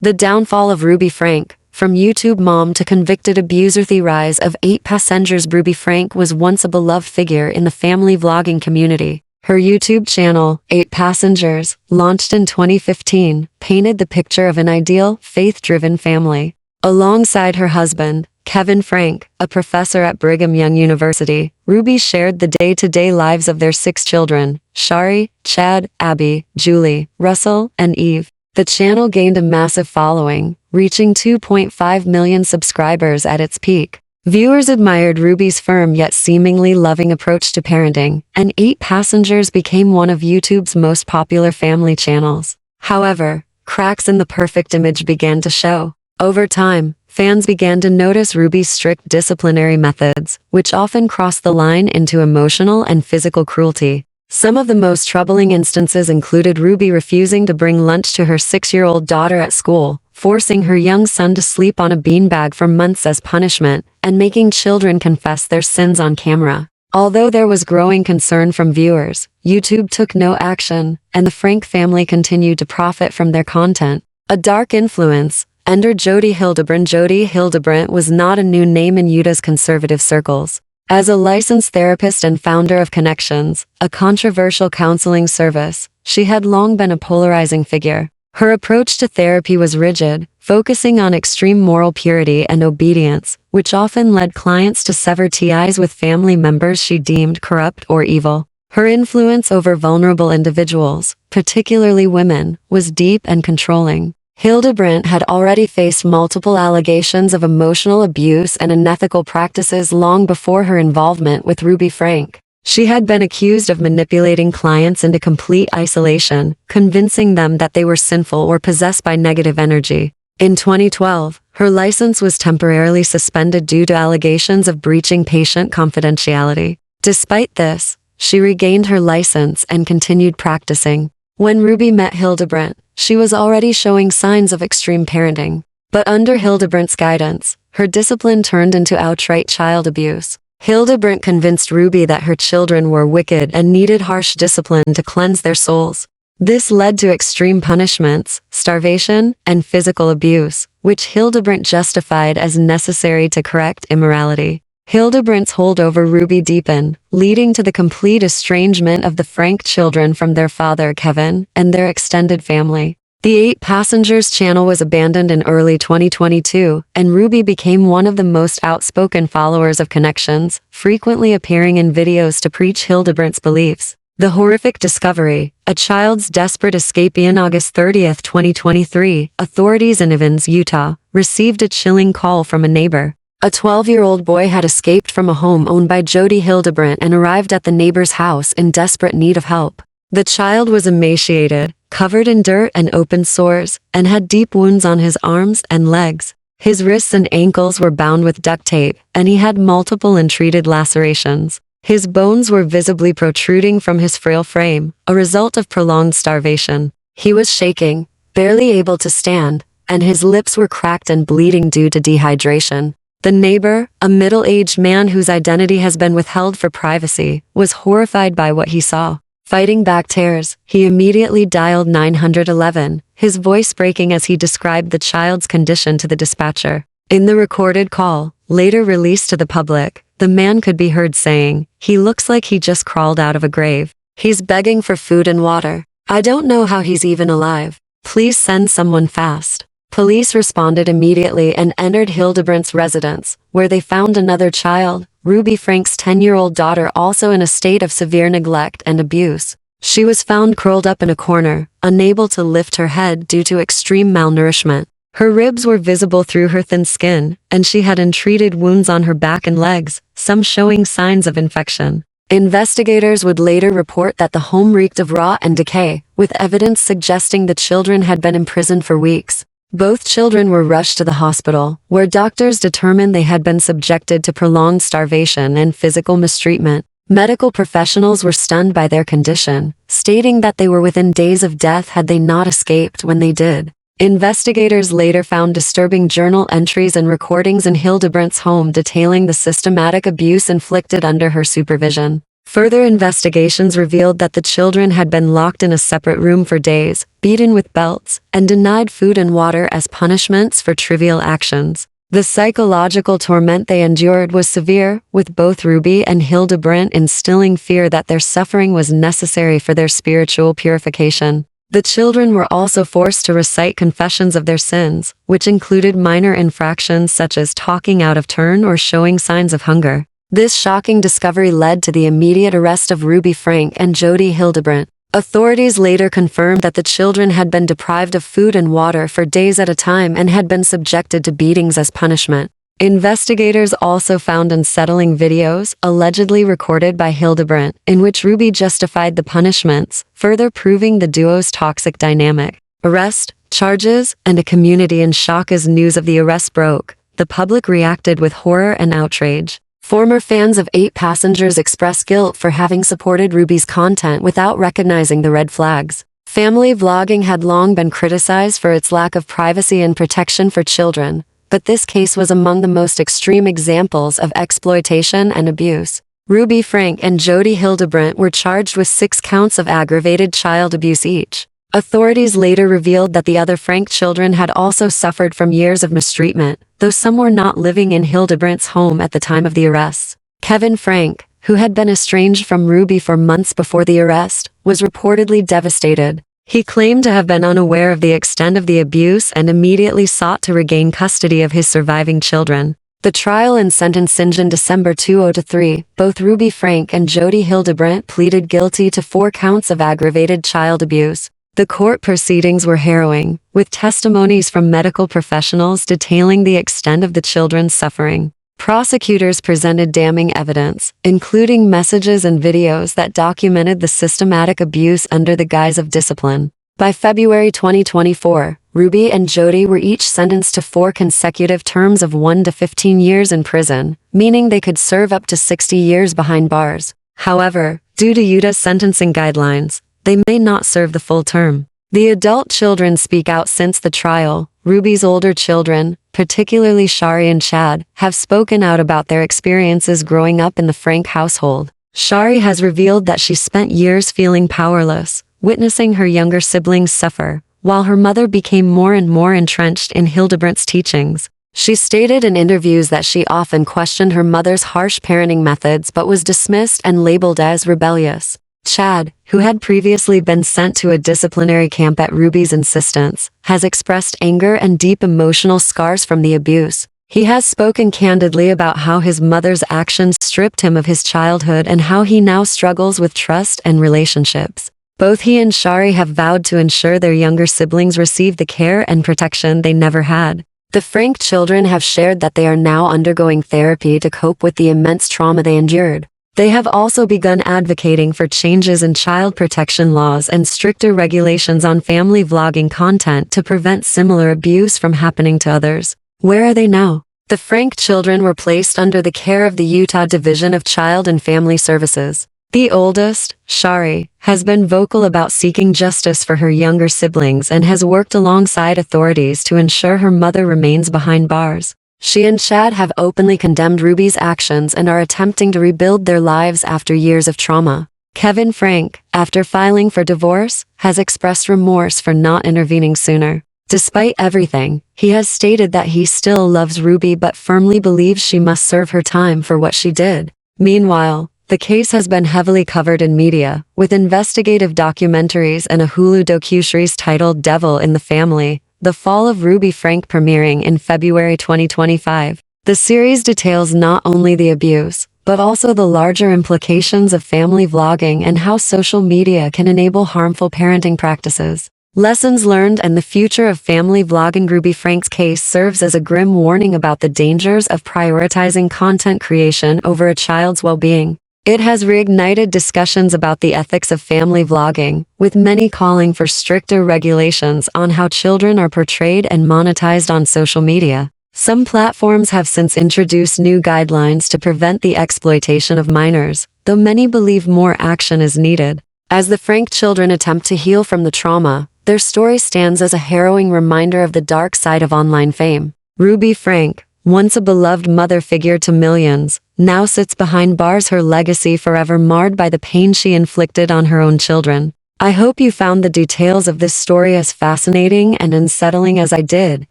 The downfall of Ruby Franke. From YouTube mom to convicted abuser. The rise of 8 Passengers. Ruby Franke was once a beloved figure in the family vlogging community. Her YouTube channel, 8 Passengers, launched in 2015, painted the picture of an ideal, faith-driven family. Alongside her husband, Kevin Franke, a professor at Brigham Young University, Ruby shared the day-to-day lives of their 6 children, Shari, Chad, Abby, Julie, Russell, and Eve. The channel gained a massive following, reaching 2.5 million subscribers at its peak. Viewers admired Ruby's firm yet seemingly loving approach to parenting, and 8 Passengers became one of YouTube's most popular family channels. However, cracks in the perfect image began to show. Over time, fans began to notice Ruby's strict disciplinary methods, which often crossed the line into emotional and physical cruelty. Some of the most troubling instances included Ruby refusing to bring lunch to her 6-year-old daughter at school, forcing her young son to sleep on a beanbag for months as punishment, and making children confess their sins on camera. Although there was growing concern from viewers, YouTube took no action, and the Franke family continued to profit from their content. A dark influence. Enter Jodi Hildebrandt. Jodi Hildebrandt was not a new name in Utah's conservative circles. As a licensed therapist and founder of Connections, a controversial counseling service, she had long been a polarizing figure. Her approach to therapy was rigid, focusing on extreme moral purity and obedience, which often led clients to sever ties with family members she deemed corrupt or evil. Her influence over vulnerable individuals, particularly women, was deep and controlling. Hildebrandt had already faced multiple allegations of emotional abuse and unethical practices long before her involvement with Ruby Franke. She had been accused of manipulating clients into complete isolation, convincing them that they were sinful or possessed by negative energy. In 2012, her license was temporarily suspended due to allegations of breaching patient confidentiality. Despite this, she regained her license and continued practicing. When Ruby met Hildebrandt, she was already showing signs of extreme parenting. But under Hildebrandt's guidance, her discipline turned into outright child abuse. Hildebrandt convinced Ruby that her children were wicked and needed harsh discipline to cleanse their souls. This led to extreme punishments, starvation, and physical abuse, which Hildebrandt justified as necessary to correct immorality. Hildebrandt's hold over Ruby deepened, leading to the complete estrangement of the Franke children from their father Kevin and their extended family. The 8 Passengers channel was abandoned in early 2022, and Ruby became one of the most outspoken followers of Connections, frequently appearing in videos to preach Hildebrandt's beliefs. The horrific discovery, a child's desperate escape. On August 30, 2023, authorities in Evans, Utah, received a chilling call from a neighbor. A 12-year-old boy had escaped from a home owned by Jodi Hildebrandt and arrived at the neighbor's house in desperate need of help. The child was emaciated, covered in dirt and open sores, and had deep wounds on his arms and legs. His wrists and ankles were bound with duct tape, and he had multiple untreated lacerations. His bones were visibly protruding from his frail frame, a result of prolonged starvation. He was shaking, barely able to stand, and his lips were cracked and bleeding due to dehydration. The neighbor, a middle-aged man whose identity has been withheld for privacy, was horrified by what he saw. Fighting back tears, he immediately dialed 911, his voice breaking as he described the child's condition to the dispatcher. In the recorded call, later released to the public, the man could be heard saying, "He looks like he just crawled out of a grave. He's begging for food and water. I don't know how he's even alive. Please send someone fast." Police responded immediately and entered Hildebrandt's residence, where they found another child, Ruby Franke's 10-year-old daughter, also in a state of severe neglect and abuse. She was found curled up in a corner, unable to lift her head due to extreme malnourishment. Her ribs were visible through her thin skin, and she had untreated wounds on her back and legs, some showing signs of infection. Investigators would later report that the home reeked of rot and decay, with evidence suggesting the children had been imprisoned for weeks. Both children were rushed to the hospital, where doctors determined they had been subjected to prolonged starvation and physical mistreatment. Medical professionals were stunned by their condition, stating that they were within days of death had they not escaped when they did. Investigators later found disturbing journal entries and recordings in Hildebrandt's home detailing the systematic abuse inflicted under her supervision. Further investigations revealed that the children had been locked in a separate room for days, beaten with belts, and denied food and water as punishments for trivial actions. The psychological torment they endured was severe, with both Ruby and Hildebrandt instilling fear that their suffering was necessary for their spiritual purification. The children were also forced to recite confessions of their sins, which included minor infractions such as talking out of turn or showing signs of hunger. This shocking discovery led to the immediate arrest of Ruby Franke and Jody Hildebrandt. Authorities later confirmed that the children had been deprived of food and water for days at a time and had been subjected to beatings as punishment. Investigators also found unsettling videos, allegedly recorded by Hildebrandt, in which Ruby justified the punishments, further proving the duo's toxic dynamic. Arrest, charges, and a community in shock as news of the arrest broke. The public reacted with horror and outrage. Former fans of 8 Passengers expressed guilt for having supported Ruby's content without recognizing the red flags. Family vlogging had long been criticized for its lack of privacy and protection for children, but this case was among the most extreme examples of exploitation and abuse. Ruby Franke and Jody Hildebrandt were charged with 6 counts of aggravated child abuse each. Authorities later revealed that the other Franke children had also suffered from years of mistreatment, though some were not living in Hildebrandt's home at the time of the arrests. Kevin Franke, who had been estranged from Ruby for months before the arrest, was reportedly devastated. He claimed to have been unaware of the extent of the abuse and immediately sought to regain custody of his surviving children. The trial and sentencing in December 2003, both Ruby Franke and Jody Hildebrandt pleaded guilty to 4 counts of aggravated child abuse. The court proceedings were harrowing, with testimonies from medical professionals detailing the extent of the children's suffering. Prosecutors presented damning evidence, including messages and videos that documented the systematic abuse under the guise of discipline. By February 2024, Ruby and Jody were each sentenced to 4 consecutive terms of 1 to 15 years in prison, meaning they could serve up to 60 years behind bars. However, due to Utah's sentencing guidelines, they may not serve the full term. The adult children speak out since the trial. Ruby's older children, particularly Shari and Chad, have spoken out about their experiences growing up in the Franke household. Shari has revealed that she spent years feeling powerless, witnessing her younger siblings suffer, while her mother became more and more entrenched in Hildebrandt's teachings. She stated in interviews that she often questioned her mother's harsh parenting methods but was dismissed and labeled as rebellious. Chad, who had previously been sent to a disciplinary camp at Ruby's insistence, has expressed anger and deep emotional scars from the abuse. He has spoken candidly about how his mother's actions stripped him of his childhood and how he now struggles with trust and relationships. Both he and Shari have vowed to ensure their younger siblings receive the care and protection they never had. The Franke children have shared that they are now undergoing therapy to cope with the immense trauma they endured. They have also begun advocating for changes in child protection laws and stricter regulations on family vlogging content to prevent similar abuse from happening to others. Where are they now? The Franke children were placed under the care of the Utah Division of Child and Family Services. The oldest, Shari, has been vocal about seeking justice for her younger siblings and has worked alongside authorities to ensure her mother remains behind bars. She and Chad have openly condemned Ruby's actions and are attempting to rebuild their lives after years of trauma. Kevin Franke, after filing for divorce, has expressed remorse for not intervening sooner. Despite everything, he has stated that he still loves Ruby but firmly believes she must serve her time for what she did. Meanwhile, the case has been heavily covered in media, with investigative documentaries and a Hulu docuseries titled Devil in the Family: The Fall of Ruby Franke premiering in February 2025. The series details not only the abuse, but also the larger implications of family vlogging and how social media can enable harmful parenting practices. Lessons learned and the future of family vlogging. Ruby Franke's case serves as a grim warning about the dangers of prioritizing content creation over a child's well-being. It has reignited discussions about the ethics of family vlogging, with many calling for stricter regulations on how children are portrayed and monetized on social media. Some platforms have since introduced new guidelines to prevent the exploitation of minors, though many believe more action is needed. As the Franke children attempt to heal from the trauma, their story stands as a harrowing reminder of the dark side of online fame. Ruby Franke, once a beloved mother figure to millions, now sits behind bars, her legacy forever marred by the pain she inflicted on her own children. I hope you found the details of this story as fascinating and unsettling as I did.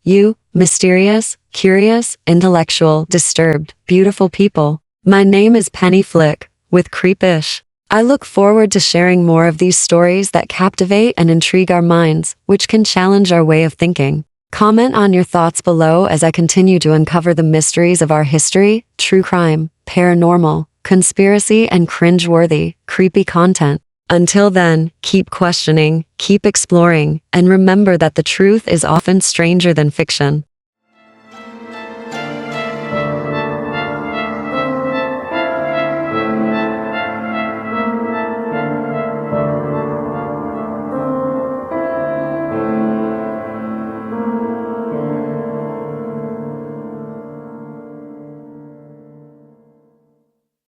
You, mysterious, curious, intellectual, disturbed, beautiful people. My name is Penny Flick, with Kreep-ish. I look forward to sharing more of these stories that captivate and intrigue our minds, which can challenge our way of thinking. Comment on your thoughts below as I continue to uncover the mysteries of our history, true crime, paranormal, conspiracy, and cringe-worthy, creepy content. Until then, keep questioning, keep exploring, and remember that the truth is often stranger than fiction.